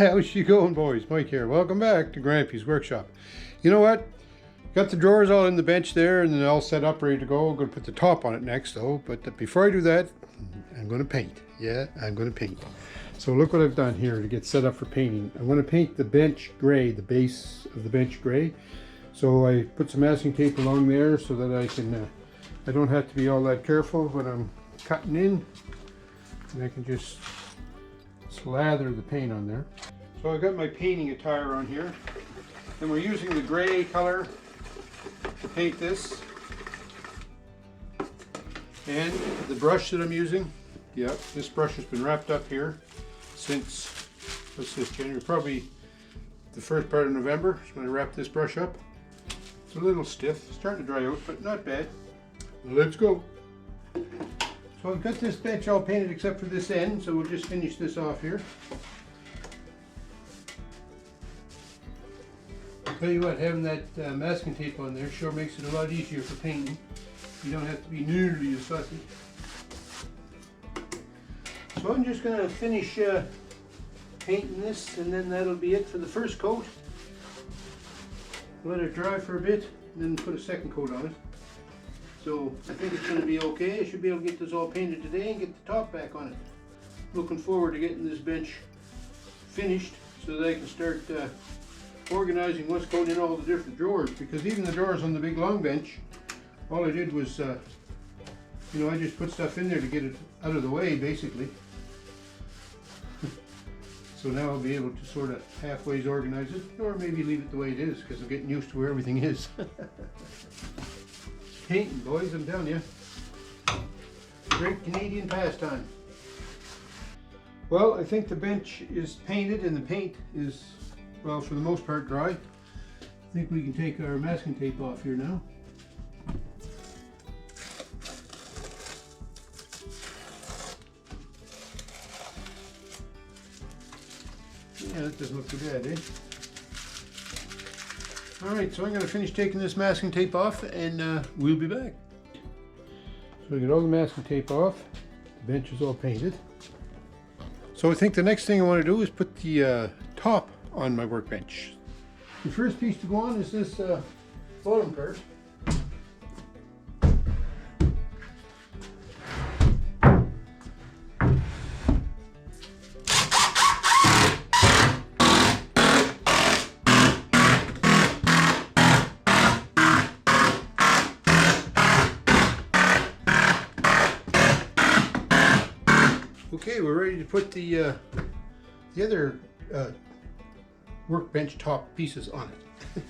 How's she going, boys? Mike here. Welcome back to Grampie's workshop. You know what? Got the drawers all in the bench there and they're all set up, ready to go. I'm going to put the top on it next though. But before I do that, I'm going to paint. Yeah, I'm going to paint. So look what I've done here to get set up for painting. I'm going to paint the bench gray, the base of the bench gray. So I put some masking tape along there so that I can, I don't have to be all that careful when I'm cutting in. And I can just slather the paint on there. So I've got my painting attire on here. And we're using the gray color to paint this. And the brush that I'm using, yep, this brush has been wrapped up here since, what's this, January? Probably the first part of November is when I wrapped this brush up. It's a little stiff, it's starting to dry out, but not bad. Let's go. So I've got this bench all painted except for this end, so we'll just finish this off here. I'll tell you what, having that masking tape on there sure makes it a lot easier for painting. You don't have to be nearly as fussy. So I'm just going to finish painting this, and then that'll be it for the first coat. Let it dry for a bit, and then put a second coat on it. So I think it's going to be okay. I should be able to get this all painted today and get the top back on it. Looking forward to getting this bench finished so that I can start organizing what's going in all the different drawers, because even the drawers on the big long bench, all I did was, you know, I just put stuff in there to get it out of the way, basically. So now I'll be able to sort of halfway organize it, or maybe leave it the way it is, because I'm getting used to where everything is. Painting, boys, I'm telling you. Great Canadian pastime. Well, I think the bench is painted and the paint is, well, for the most part dry. I think we can take our masking tape off here now. Yeah, that doesn't look too bad, eh? Alright, so I'm going to finish taking this masking tape off and we'll be back. So we get all the masking tape off. The bench is all painted. So I think the next thing I want to do is put the top on my workbench. The first piece to go on is this bottom part. Okay, we're ready to put the other workbench top pieces on it.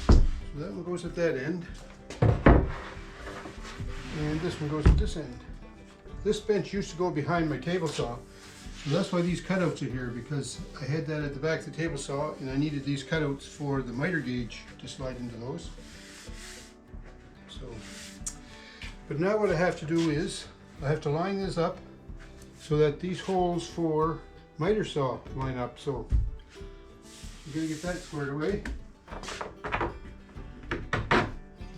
So that one goes at that end, and this one goes at this end. This bench used to go behind my table saw, so that's why these cutouts are here, because I had that at the back of the table saw and I needed these cutouts for the miter gauge to slide into those. So, but now what I have to do is I have to line this up so that these holes for miter saw line up. So I'm going to get that squared away.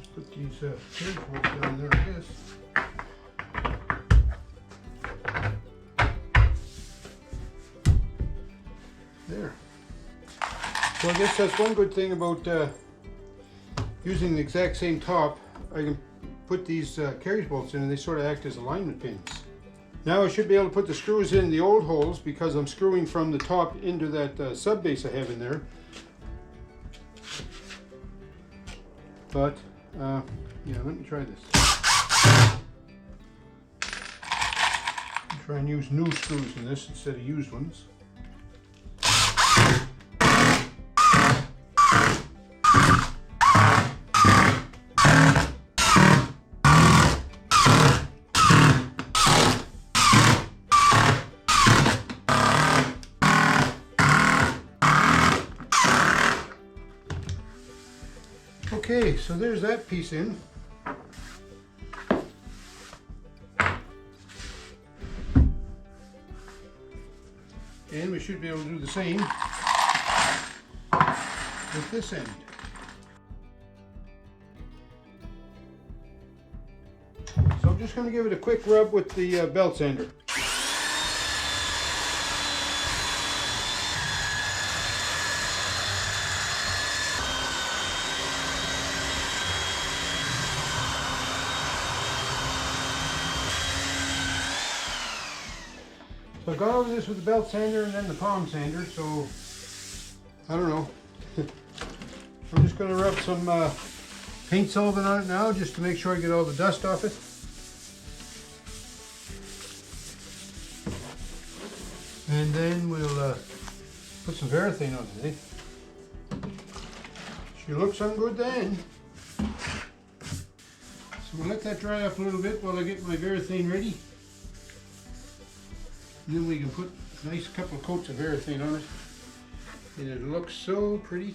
Just put these pin holes down there, I guess. There. So I guess that's one good thing about using the exact same top. I can put these carriage bolts in and they sort of act as alignment pins. Now I should be able to put the screws in the old holes because I'm screwing from the top into that sub base I have in there. But, yeah, let me try this. I'll try and use new screws in this instead of used ones. Okay, so there's that piece in. And we should be able to do the same with this end. So I'm just going to give it a quick rub with the belt sander. So I've gone over this with the belt sander and then the palm sander, so I don't know. I'm just going to rub some paint solvent on it now just to make sure I get all the dust off it. And then we'll put some varathane on it. She looks some good then. So we'll let that dry up a little bit while I get my varathane ready. And then we can put a nice couple of coats of varathane on it. And it looks so pretty.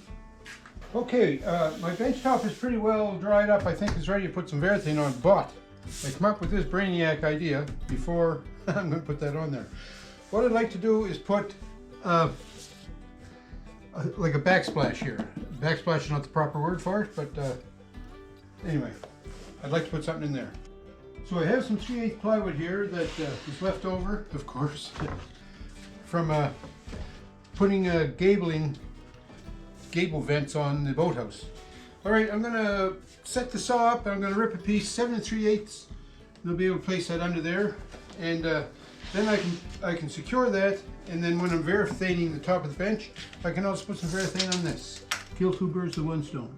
Okay, my bench top is pretty well dried up. I think it's ready to put some varathane on, but I come up with this brainiac idea before I'm going to put that on there. What I'd like to do is put like a backsplash here. Backsplash is not the proper word for it, but anyway, I'd like to put something in there. So I have some 3/8 plywood here that is left over, of course, from putting gable vents on the boathouse. All right, I'm gonna set the saw up and I'm gonna rip a piece 7 3/8. I'll be able to place that under there, and then I can secure that. And then when I'm varathaning the top of the bench, I can also put some varathane on this. Kill two birds with one stone.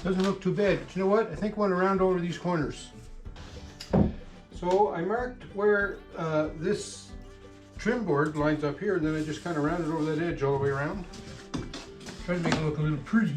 Doesn't look too bad, but you know what? I think I want to round over these corners. So I marked where this trim board lines up here, and then I just kind of rounded over that edge all the way around. Try to make it look a little pretty.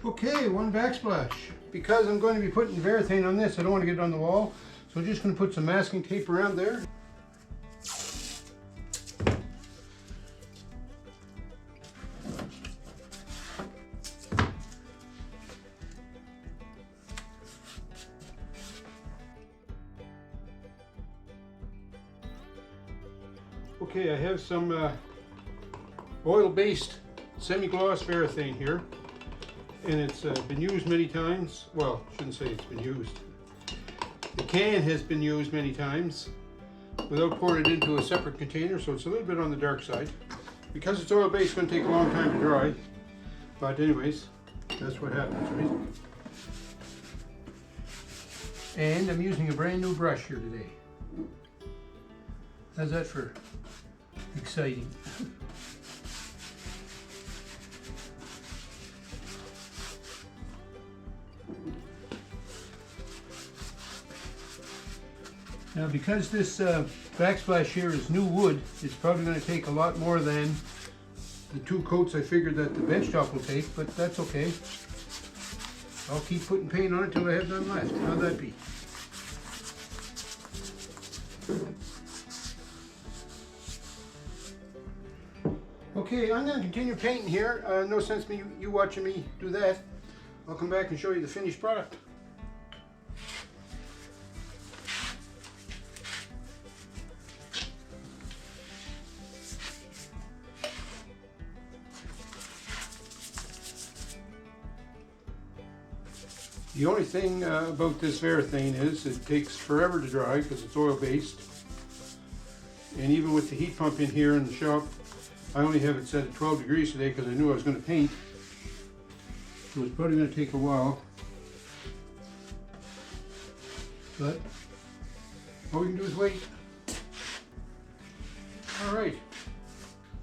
Okay, one backsplash. Because I'm going to be putting varathane on this, I don't want to get it on the wall, so I'm just going to put some masking tape around there. Okay, I have some oil-based semi-gloss varathane here. And it's been used many times. Well, I shouldn't say it's been used. The can has been used many times without pouring it into a separate container, so it's a little bit on the dark side. Because it's oil-based, it's going to take a long time to dry. But anyways, that's what happens, right? And I'm using a brand new brush here today. How's that for exciting? Now, because this backsplash here is new wood, it's probably going to take a lot more than the 2 coats I figured that the bench top will take, but that's okay. I'll keep putting paint on it till I have none left. How'd that be? Okay, I'm going to continue painting here. No sense me you watching me do that. I'll come back and show you the finished product. The only thing about this varathaned is it takes forever to dry because it's oil based. And even with the heat pump in here in the shop, I only have it set at 12 degrees today because I knew I was going to paint. So it's probably going to take a while. But all we can do is wait. Alright.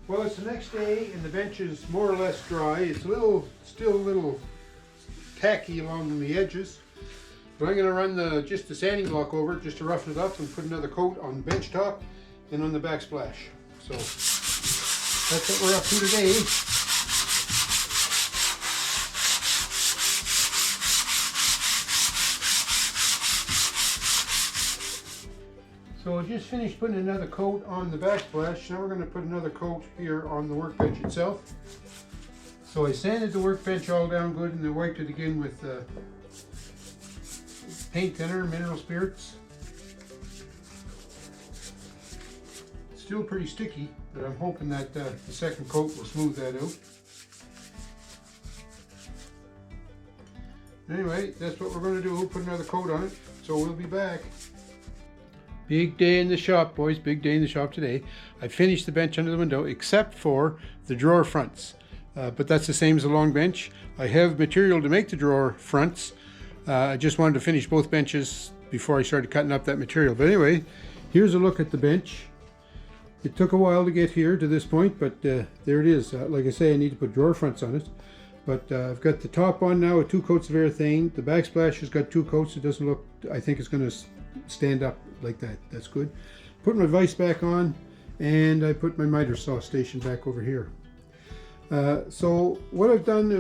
Well, it's the next day and the bench is more or less dry. It's still a little tacky along the edges. But I'm going to run just the sanding block over it just to roughen it up and put another coat on the bench top and on the backsplash. So that's what we're up to today. So I just finished putting another coat on the backsplash. Now we're going to put another coat here on the workbench itself. So I sanded the workbench all down good and then wiped it again with paint thinner, mineral spirits. It's still pretty sticky, but I'm hoping that the second coat will smooth that out. Anyway, that's what we're going to do. We'll put another coat on it, so we'll be back. Big day in the shop, boys. Big day in the shop today. I finished the bench under the window except for the drawer fronts. But that's the same as a long bench. I have material to make the drawer fronts. I just wanted to finish both benches before I started cutting up that material. But anyway, here's a look at the bench. It took a while to get here to this point, but there it is. Like I say, I need to put drawer fronts on it. But I've got the top on now with 2 coats of varathaned. The backsplash has got 2 coats. It doesn't look, I think it's going to stand up like that. That's good. Put my vise back on, and I put my miter saw station back over here. So what I've done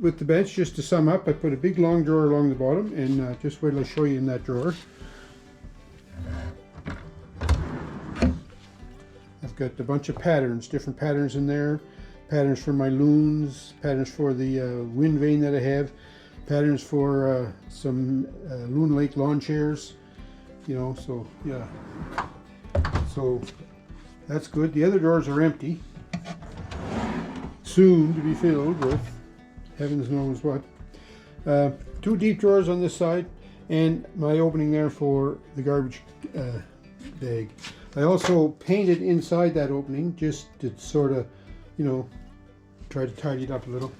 with the bench, just to sum up, I put a big long drawer along the bottom, and just wait till I show you in that drawer. I've got a bunch of patterns, different patterns in there. Patterns for my looms, patterns for the wind vane that I have, patterns for some Loon Lake lawn chairs, you know, so yeah. So that's good. The other drawers are empty. Soon to be filled with heavens knows what. 2 deep drawers on this side and my opening there for the garbage bag. I also painted inside that opening just to sort of, you know, try to tidy it up a little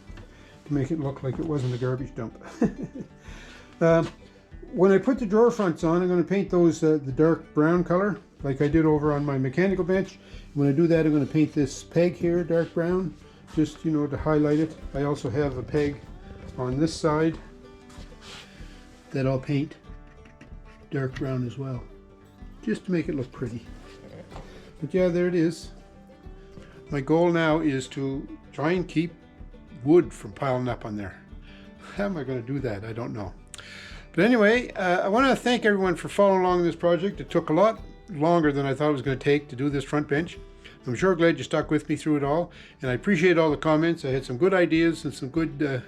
to make it look like it wasn't a garbage dump. When I put the drawer fronts on, I'm going to paint those the dark brown color like I did over on my mechanical bench. When I do that, I'm going to paint this peg here dark brown, just, you know, to highlight it. I also have a peg on this side that I'll paint dark brown as well, just to make it look pretty. But yeah, there it is. My goal now is to try and keep wood from piling up on there. How am I going to do that? I don't know. But anyway, I want to thank everyone for following along in this project. It took a lot longer than I thought it was going to take to do this front bench. I'm sure glad you stuck with me through it all, and I appreciate all the comments. I had some good ideas and some good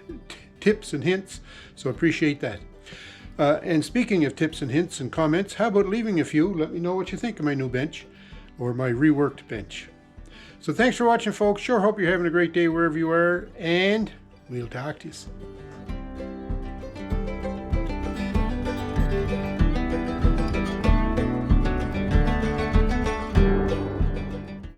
tips and hints, so I appreciate that. And speaking of tips and hints and comments, how about leaving a few? Let me know what you think of my new bench or my reworked bench. So thanks for watching, folks. Sure hope you're having a great day wherever you are, and we'll talk to you soon.